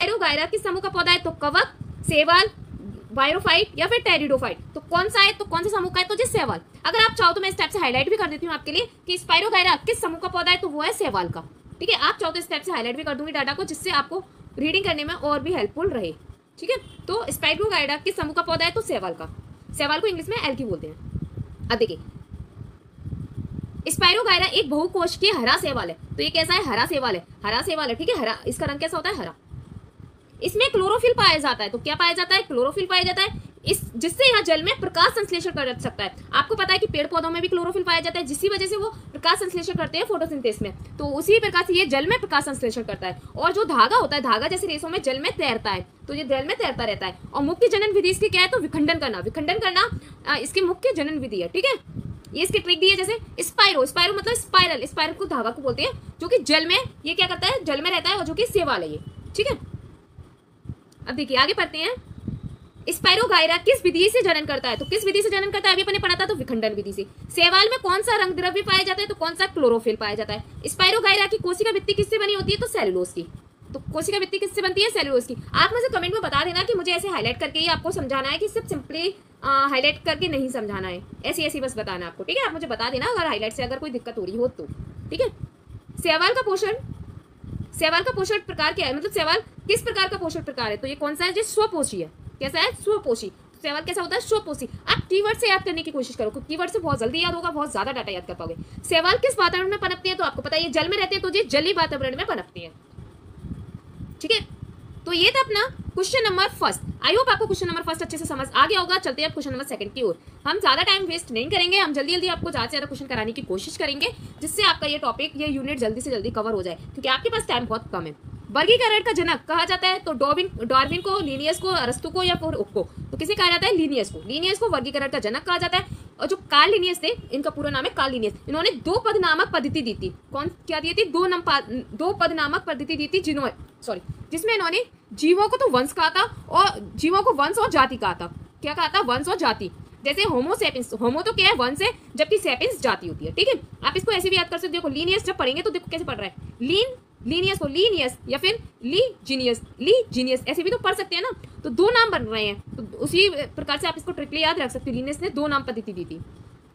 Spirogyra किस समूह का पौधा है? तो कवक, शैवाल, वायरोफाइट या फिर टेरिडोफाइट। तो कौन सा है? तो कौन सा समूह का है? तो जी शैवाल। अगर आप चाहो तो मैं इस टाइप से हाईलाइट भी कर देती हूँ आपके लिए कि स्पाइरोगायरा किस समूह का पौधा है? तो वो है शैवाल का। ठीक है, आप चाहो तो इस टाइप से हाईलाइट भी कर दूंगी डाटा को, जिससे आपको रीडिंग करने में और भी हेल्पफुल रहे। ठीक है, तो स्पाइरोगायरा किस समूह का पौधा है? तो शैवाल का। शैवाल को इंग्लिश में एल्गी बोलते हैं। अब देखिए, स्पाइरोगायरा एक बहुकोशिकीय हरा शैवाल है। तो ये कैसा है? हरा शैवाल है। हरा शैवाल है, ठीक है, हरा। इसका रंग कैसा होता है? हरा। इसमें क्लोरोफिल पाया जाता है। तो क्या पाया जाता है? क्लोरोफिल पाया जाता है, इस जिससे यह जल में प्रकाश संश्लेषण कर सकता है। आपको पता है कि पेड़ पौधों में भी क्लोरोफिल पाया जाता है, जिसकी वजह से वो प्रकाश संश्लेषण करते हैं फोटोसिंथेसिस में। तो उसी प्रकार से ये जल में प्रकाश संश्लेषण करता है। और जो धागा होता है, धागा जैसे रेशों में जल में तैरता है, तो ये जल में तैरता रहता है। और मुख्य जनन विधि इसकी क्या है? तो विखंडन करना। विखंडन करना इसकी मुख्य जनन विधि है। ठीक है, ये इसकी ट्रिक दी है। जैसे स्पाइरो, स्पाइरो मतलब स्पाइरल, स्पाइरल को धागा को बोलते हैं, जो कि जल में ये क्या करता है? जल में रहता है, और जो कि शैवाल है ये। ठीक है, अब देखिए आगे पढ़ते हैं। स्पाइरोगायरा किस विधि से जनन करता है? तो किस विधि से जनन करता है? अभी अपने पढ़ा था, तो विखंडन विधि से। शैवाल में कौन सा रंग द्रव्य पाया जाता है? तो कौन सा? क्लोरोफिल पाया जाता है। स्पाइरोगायरा की कोशिका भित्ति किससे बनी होती है? तो सेलुलोज की। तो कोशिका भित्ति किससे बनती है? सेलुलोज की। आप मुझे कमेंट में बता देना कि मुझे ऐसे हाईलाइट करके ही आपको समझाना है कि सिर्फ सिंपली हाईलाइट करके नहीं समझाना है, ऐसी ऐसी बस बताना है आपको। ठीक है, आप मुझे बता देना अगर हाईलाइट से अगर कोई दिक्कत हो रही हो तो। ठीक है, शैवाल का पोषण, शैवाल का पोषण प्रकार क्या है? मतलब शैवाल किस प्रकार का पोषण प्रकार है? तो ये कौन सा है? जो स्वपोषी है। कैसा है? स्वपोषी। शैवाल कैसा होता है? स्वपोषी। आप कीवर्ड से याद करने की कोशिश करो, कीवर्ड से बहुत जल्दी याद होगा, बहुत ज्यादा डाटा याद कर पाओगे। शैवाल किस वातावरण में पनपती है? तो आपको पता है ये जल में रहते हैं, तो ये जलीय वातावरण में पनपती है। ठीक है, तो ये था अपना question number first. I hope आपको क्वेश्चन नंबर फर्स्ट अच्छे से समझ आ गया होगा। चलते हैं क्वेश्चन नंबर सेकंड की ओर। हम ज्यादा टाइम वेस्ट नहीं करेंगे, हम जल्दी जल्दी आपको ज्यादा से ज्यादा क्वेश्चन कराने की कोशिश करेंगे, जिससे आपका ये टॉपिक, ये यूनिट जल्दी से जल्दी कवर हो जाए, क्योंकि आपके पास टाइम बहुत कम है। वर्गीकरण का जनक कहा जाता है तो डार्विन को, लिनियस को, अरस्तु को या फिर हुक को। तो किसे कहा जाता है? लिनियस को। लिनियस को वर्गीकरण का जनक कहा जाता है। और जो कार्ल लिनियस थे, इनका पूरा नाम है कार्ल लिनियस, इन्होंने दो पद नामक पद्धति दी थी। कौन क्या दी थी? दो पद नामक पद्धति दी थी, जिसमें इन्होंने जीवों को तो वंश कहा था, और जीवों को वंश और जाति कहा था। क्या कहा था? वंश और जाति। जैसे होमो सेपियंस, होमो तो क्या है? वंश है, जबकि सेपियंस जाति होती है। ठीक है, आप इसको ऐसे भी याद कर सकते हो। देखो लिनियस जब पढ़ेंगे तो देखो कैसे पढ़ रहा है, लीनियस को लीनियस या फिर लीजीनियस ऐसे भी तो पढ़ सकते हैं ना। तो दो नाम बन रहे हैं, तो उसी प्रकार से आप इसको ट्रिकली याद रख सकते हो। लीनियस ने दो नाम पद्धति दी थी।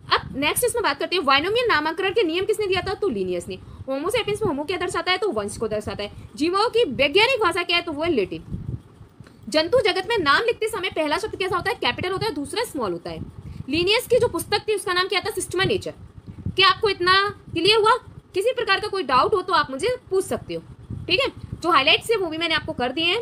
अब नेक्स्ट इसमें बात करते हैं, बायनोमियल नामकरण के नियम किसने दिया था? तो लीनियस ने। होमो सेपियंस में होमो क्या दर्शाता है? तो वंश को दर्शाता है। जीवों की वैज्ञानिक भाषा क्या है? तो वो है लैटिन। जंतु जगत में नाम लिखते समय पहला शब्द कैसा होता है? कैपिटल होता है, दूसरा स्मॉल होता है। लीनियस की जो पुस्तक थी उसका नाम क्या था? System nature. क्या आपको इतना क्लियर हुआ? किसी प्रकार का कोई डाउट हो तो आप मुझे पूछ सकते हो। ठीक है, जो हाईलाइट्स है वो भी मैंने आपको कर दिए हैं।